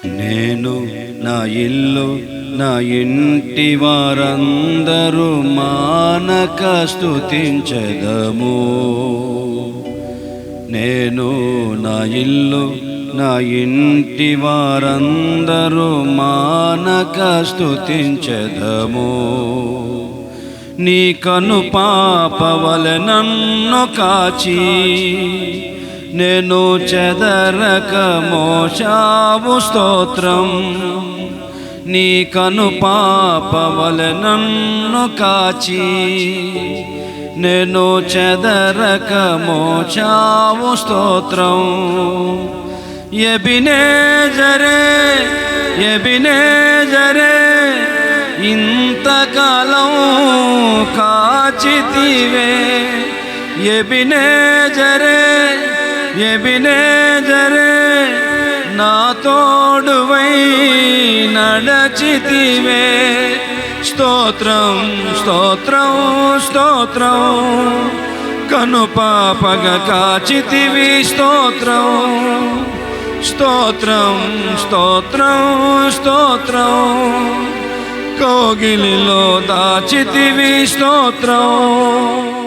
నేను నా ఇల్లు నా ఇంటి వారందరూ మానక స్తుతించెదము. నేను నా ఇల్లు నా ఇంటి వారందరూ మానక స్తుతించెదము. నీ కను పాపవలె నన్ను కాచి నేను చెదరక మోశావు స్తోత్రం. నీ కను పాపవలె నన్ను కాచి నేను చెదరక మోశావు స్తోత్రం. ఎబినేజరే ఎబినేజరే ఇంతకాలం కాచితివే. ఎబినేజరే ఎబినేజరే నా తోడువై నడచితివే. స్తోత్రం స్తోత్రం స్తోత్రం కను పాపగ కాచితివి. స్తోత్రం స్తోత్రం స్తోత్రం స్తోత్రం కోగిలిలో దాచితివి. స్తోత్రం.